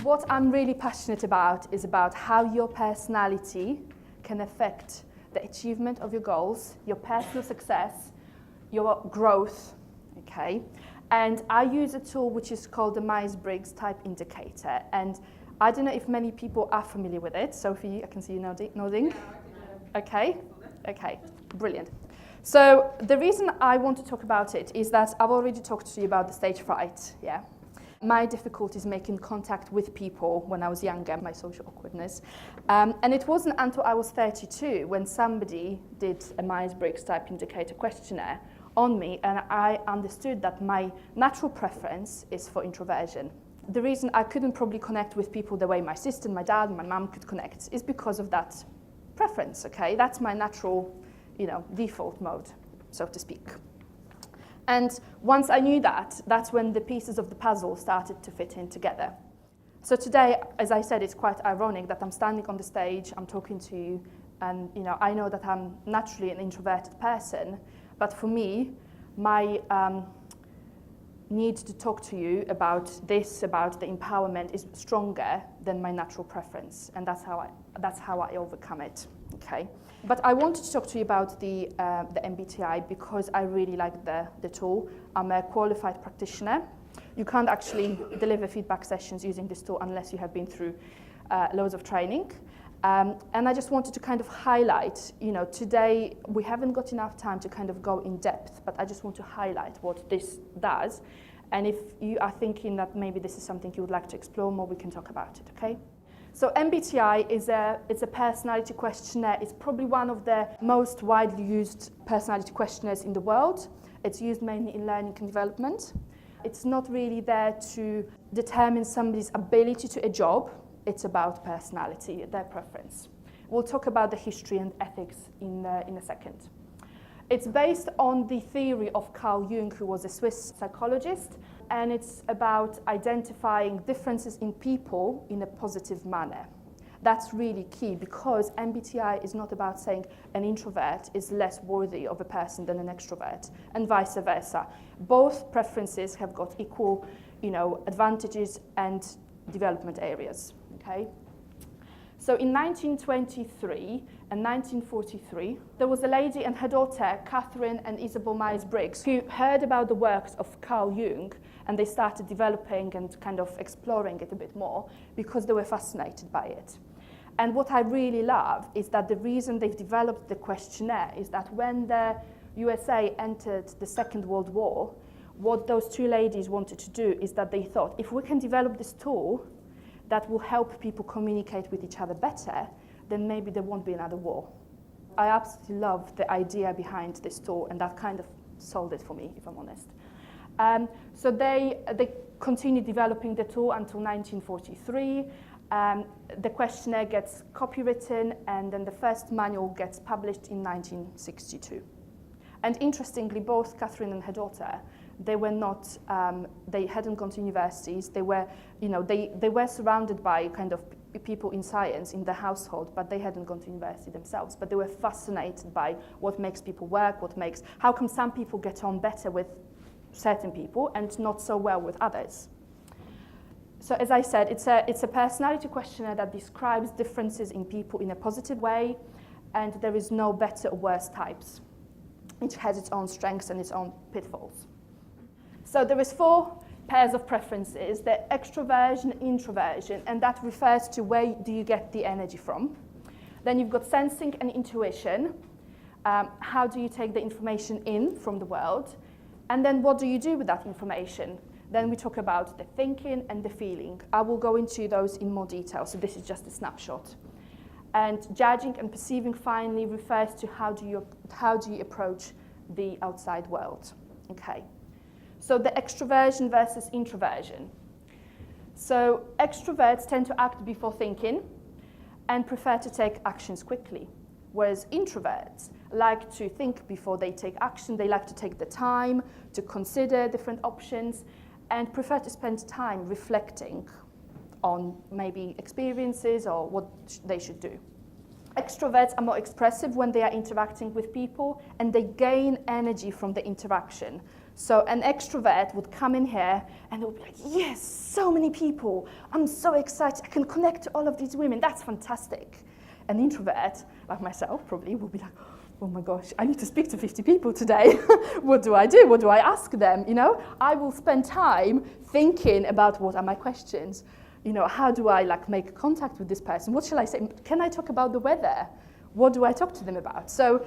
What I'm really passionate about is about how your personality can affect the achievement of your goals, your personal success, your growth, okay? And I use a tool which is called the Myers-Briggs type indicator. And I don't know if many people are familiar with it. Sophie, I can see you nodding. Yeah, Okay, okay, brilliant. So the reason I want to talk about it is that I've already talked to you about the stage fright, yeah? My difficulties making contact with people when I was younger, my social awkwardness. And it wasn't until I was 32 when somebody did a Myers-Briggs type indicator questionnaire on me, and I understood that my natural preference is for introversion. The reason I couldn't probably connect with people the way my sister, my dad, and my mum could connect is because of that preference, okay? That's my natural, default mode, so to speak. And once I knew that, that's when the pieces of the puzzle started to fit in together. So today, as I said, it's quite ironic that I'm standing on the stage, I'm talking to you, and I know that I'm naturally an introverted person, but for me, my need to talk to you about the empowerment is stronger than my natural preference, and that's how I overcome it. Okay, but I wanted to talk to you about the Mbti because I really like the tool. I'm a qualified practitioner. You can't actually deliver feedback sessions using this tool unless you have been through loads of training. And I just wanted to kind of highlight, today we haven't got enough time to kind of go in depth, but I just want to highlight what this does. And if you are thinking that maybe this is something you would like to explore more, we can talk about it, okay? So Mbti it's a personality questionnaire. It's probably one of the most widely used personality questionnaires in the world. It's used mainly in learning and development. It's not really there to determine somebody's ability to a job. It's about personality, their preference. We'll talk about the history and ethics in a second. It's based on the theory of Carl Jung, who was a Swiss psychologist, and it's about identifying differences in people in a positive manner. That's really key because Mbti is not about saying an introvert is less worthy of a person than an extrovert, and vice versa. Both preferences have got equal, advantages and development areas. Okay. So in 1923 and 1943, there was a lady and her daughter, Catherine and Isabel Myers-Briggs, who heard about the works of Carl Jung, and they started developing and kind of exploring it a bit more because they were fascinated by it. And what I really love is that the reason they've developed the questionnaire is that when the USA entered the Second World War, what those two ladies wanted to do is that they thought, if we can develop this tool that will help people communicate with each other better, then maybe there won't be another war. I absolutely love the idea behind this tool, and that kind of sold it for me, if I'm honest. So they continued developing the tool until 1943. The questionnaire gets copywritten, and then the first manual gets published in 1962. And interestingly, both Catherine and her daughter, they were not, they hadn't gone to universities. They were, they were surrounded by kind of people in science in their household, but they hadn't gone to university themselves. But they were fascinated by what makes people work, how come some people get on better with certain people and not so well with others. So as I said, it's a personality questionnaire that describes differences in people in a positive way, and there is no better or worse types. It has its own strengths and its own pitfalls. So there is 4 pairs of preferences: the extroversion, introversion, and that refers to where do you get the energy from. Then you've got sensing and intuition. How do you take the information in from the world? And then what do you do with that information? Then we talk about the thinking and the feeling. I will go into those in more detail, so this is just a snapshot. And judging and perceiving finally refers to how do you approach the outside world. Okay. So the extroversion versus introversion. So extroverts tend to act before thinking and prefer to take actions quickly, whereas introverts like to think before they take action. They like to take the time to consider different options and prefer to spend time reflecting on maybe experiences or what they should do. Extroverts are more expressive when they are interacting with people, and they gain energy from the interaction. So an extrovert would come in here and they would be like, yes, so many people. I'm so excited. I can connect to all of these women. That's fantastic. An introvert, like myself, probably would be like, oh my gosh, I need to speak to 50 people today. What do I do? What do I ask them? I will spend time thinking about what are my questions. How do I make contact with this person? What shall I say? Can I talk about the weather? What do I talk to them about? So,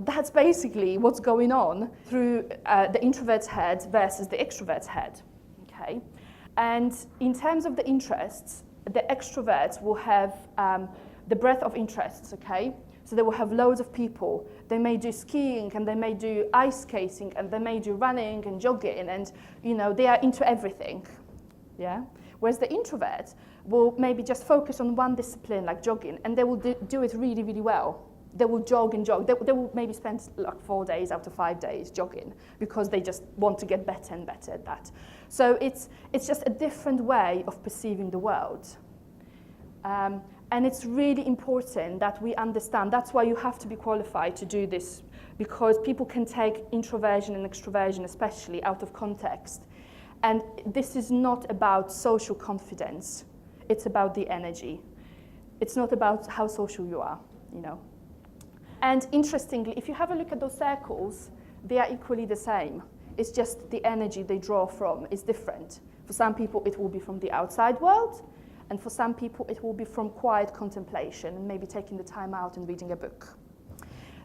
that's basically what's going on through the introvert's head versus the extrovert's head, okay? And in terms of the interests, the extroverts will have the breadth of interests, okay? So they will have loads of people. They may do skiing, and they may do ice skating, and they may do running and jogging, and, they are into everything, yeah? Whereas the introvert will maybe just focus on one discipline, like jogging, and they will do it really, really well. They will jog and jog. They will maybe spend 4 days out of 5 days jogging because they just want to get better and better at that. So it's just a different way of perceiving the world. And it's really important that we understand. That's why you have to be qualified to do this, because people can take introversion and extroversion especially out of context. And this is not about social confidence. It's about the energy. It's not about how social you are, And interestingly, if you have a look at those circles, they are equally the same. It's just the energy they draw from is different. For some people, it will be from the outside world, and for some people, it will be from quiet contemplation and maybe taking the time out and reading a book.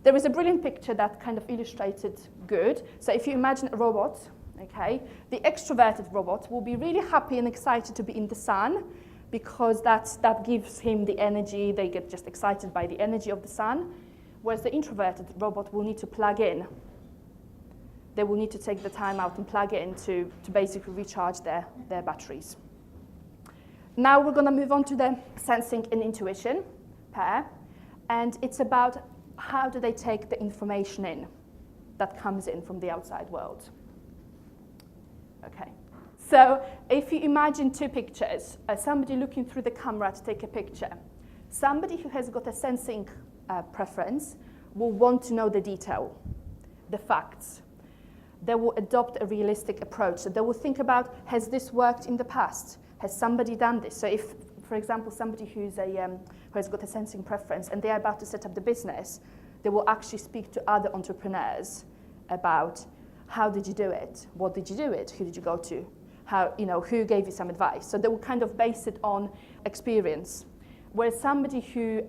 There is a brilliant picture that kind of illustrated good. So if you imagine a robot, okay, the extroverted robot will be really happy and excited to be in the sun, because that gives him the energy. They get just excited by the energy of the sun. Whereas the introverted robot will need to plug in. They will need to take the time out and plug in to basically recharge their batteries. Now we're going to move on to the sensing and intuition pair. And it's about how do they take the information in that comes in from the outside world. Okay. So if you imagine two pictures, somebody looking through the camera to take a picture, somebody who has got a sensing preference will want to know the detail, the facts. They will adopt a realistic approach. So they will think about, has this worked in the past? Has somebody done this? So if, for example, somebody who has got a sensing preference and they are about to set up the business, they will actually speak to other entrepreneurs about how did you do it? What did you do it? Who did you go to? How, who gave you some advice? So they will kind of base it on experience. Whereas somebody who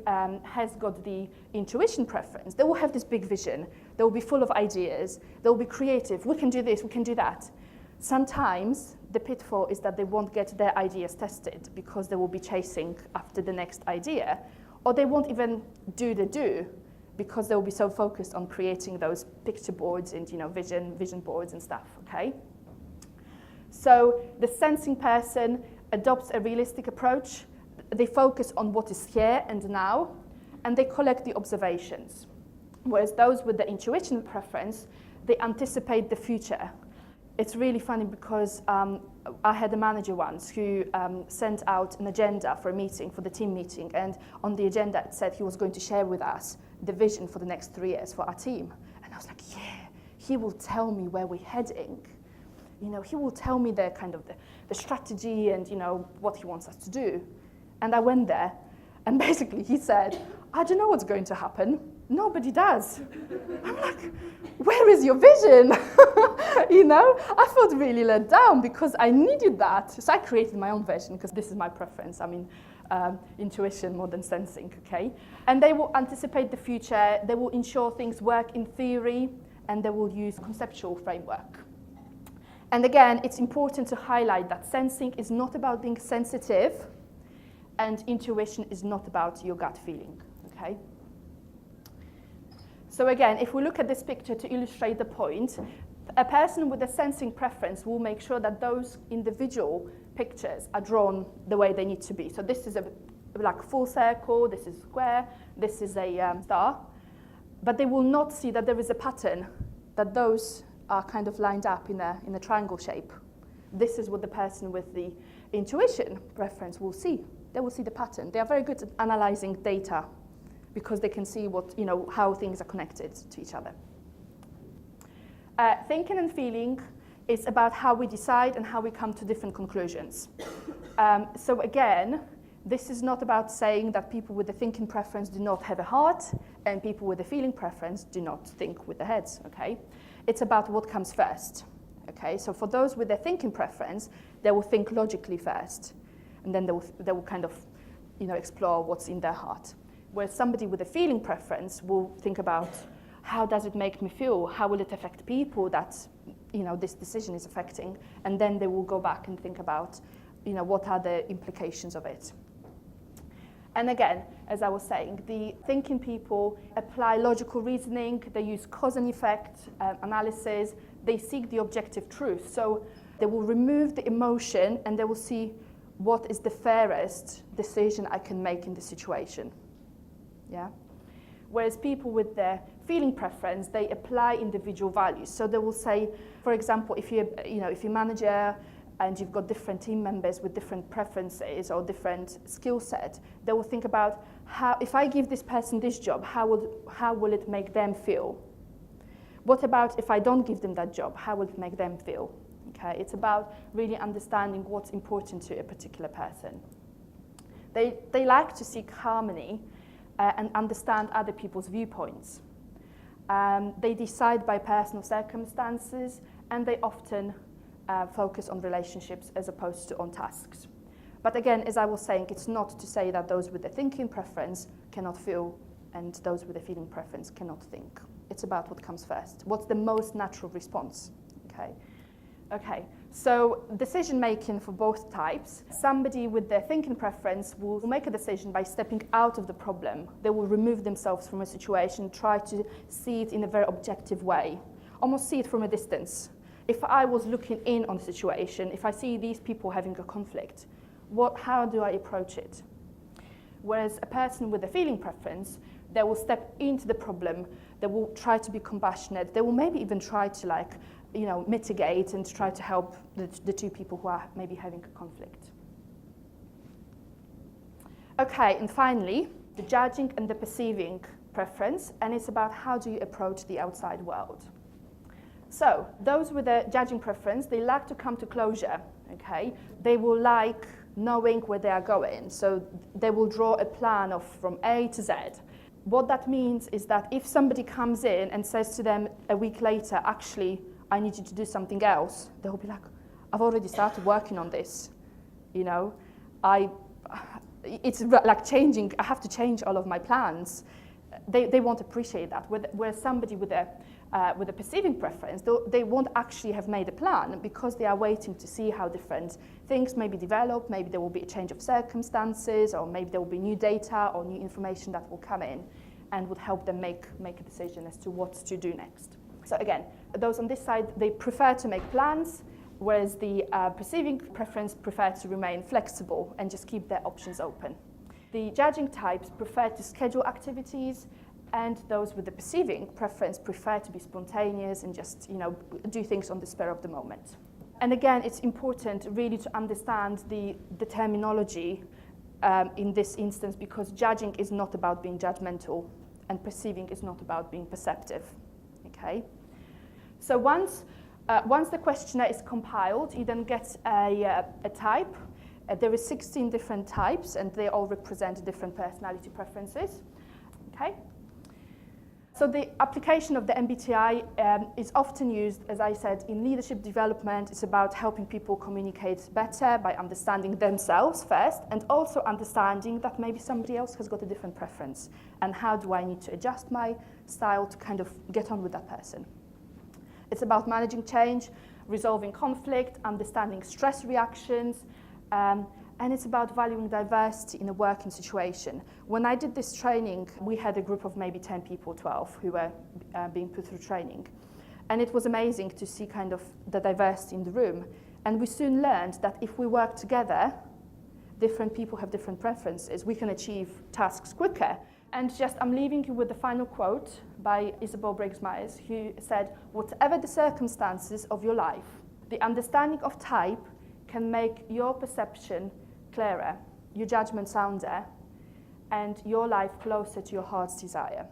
has got the intuition preference, they will have this big vision. They will be full of ideas. They will be creative. We can do this, we can do that. Sometimes the pitfall is that they won't get their ideas tested because they will be chasing after the next idea, or they won't even do because they will be so focused on creating those picture boards and vision boards and stuff, okay? So the sensing person adopts a realistic approach. They focus on what is here and now, and they collect the observations. Whereas those with the intuition preference, they anticipate the future. It's really funny because I had a manager once who sent out an agenda for a meeting, for the team meeting, and on the agenda it said he was going to share with us the vision for the next 3 years for our team. And I was like, yeah, he will tell me where we're heading. He will tell me the strategy and what he wants us to do. And I went there, and basically he said, I don't know what's going to happen. Nobody does. I'm like, where is your vision? I felt really let down because I needed that. So I created my own version because this is my preference. I mean, intuition more than sensing, okay? And they will anticipate the future. They will ensure things work in theory, and they will use conceptual framework. And again, it's important to highlight that sensing is not about being sensitive, and intuition is not about your gut feeling, okay? So again, if we look at this picture to illustrate the point, a person with a sensing preference will make sure that those individual pictures are drawn the way they need to be. So this is a full circle, this is square, this is a star, but they will not see that there is a pattern, that those are kind of lined up in a triangle shape. This is what the person with the intuition preference will see. They will see the pattern. They are very good at analyzing data because they can see how things are connected to each other. Thinking and feeling is about how we decide and how we come to different conclusions. So again, this is not about saying that people with a thinking preference do not have a heart and people with a feeling preference do not think with their heads, okay? It's about what comes first, okay? So for those with a thinking preference, they will think logically first, and then they will kind of, explore what's in their heart. Whereas somebody with a feeling preference will think about, how does it make me feel? How will it affect people that, this decision is affecting? And then they will go back and think about, what are the implications of it? And again, as I was saying, the thinking people apply logical reasoning, they use cause and effect analysis, they seek the objective truth. So they will remove the emotion and they will see what is the fairest decision I can make in the situation. Yeah? Whereas people with their feeling preference, they apply individual values. So they will say, for example, if you're manager and you've got different team members with different preferences or different skill set, they will think about how, if I give this person this job, how will it make them feel? What about if I don't give them that job? How will it make them feel? Okay, it's about really understanding what's important to a particular person. They like to seek harmony and understand other people's viewpoints. They decide by personal circumstances, and they often focus on relationships as opposed to on tasks. But again, as I was saying, it's not to say that those with a thinking preference cannot feel and those with a feeling preference cannot think. It's about what comes first. What's the most natural response? Okay, so decision making for both types. Somebody with their thinking preference will make a decision by stepping out of the problem. They will remove themselves from a situation, try to see it in a very objective way, almost see it from a distance. If I was looking in on the situation, if I see these people having a conflict, how do I approach it? Whereas a person with a feeling preference, they will step into the problem, they will try to be compassionate, they will maybe even try to mitigate and try to help the two people who are maybe having a conflict. Okay, and finally, the judging and the perceiving preference, and it's about how do you approach the outside world. So, those with a judging preference, they like to come to closure, okay? They will like knowing where they are going, so they will draw a plan from A to Z. What that means is that if somebody comes in and says to them a week later, actually, I need you to do something else, they'll be like, I've already started working on this. It's like changing, I have to change all of my plans. They won't appreciate that. Whereas somebody with a perceiving preference, they won't actually have made a plan because they are waiting to see how different things maybe develop. Maybe there will be a change of circumstances, or maybe there will be new data or new information that will come in and would help them make a decision as to what to do next. So again, those on this side, they prefer to make plans, whereas the perceiving preference prefer to remain flexible and just keep their options open. The judging types prefer to schedule activities, and those with the perceiving preference prefer to be spontaneous and just do things on the spur of the moment. And again, it's important really to understand the terminology in this instance, because judging is not about being judgmental and perceiving is not about being perceptive. Okay? So once the questionnaire is compiled, you then get a type. There are 16 different types, and they all represent different personality preferences. Okay? So the application of the Mbti is often used, as I said, in leadership development. It's about helping people communicate better by understanding themselves first, and also understanding that maybe somebody else has got a different preference, and how do I need to adjust my style to kind of get on with that person. It's about managing change, resolving conflict, understanding stress reactions, and it's about valuing diversity in a working situation. When I did this training, we had a group of maybe 10 people, 12, who were being put through training. And it was amazing to see kind of the diversity in the room. And we soon learned that if we work together, different people have different preferences, we can achieve tasks quicker. And just, I'm leaving you with the final quote by Myers-Briggs, who said, "Whatever the circumstances of your life, the understanding of type can make your perception clearer, your judgment sounder, and your life closer to your heart's desire."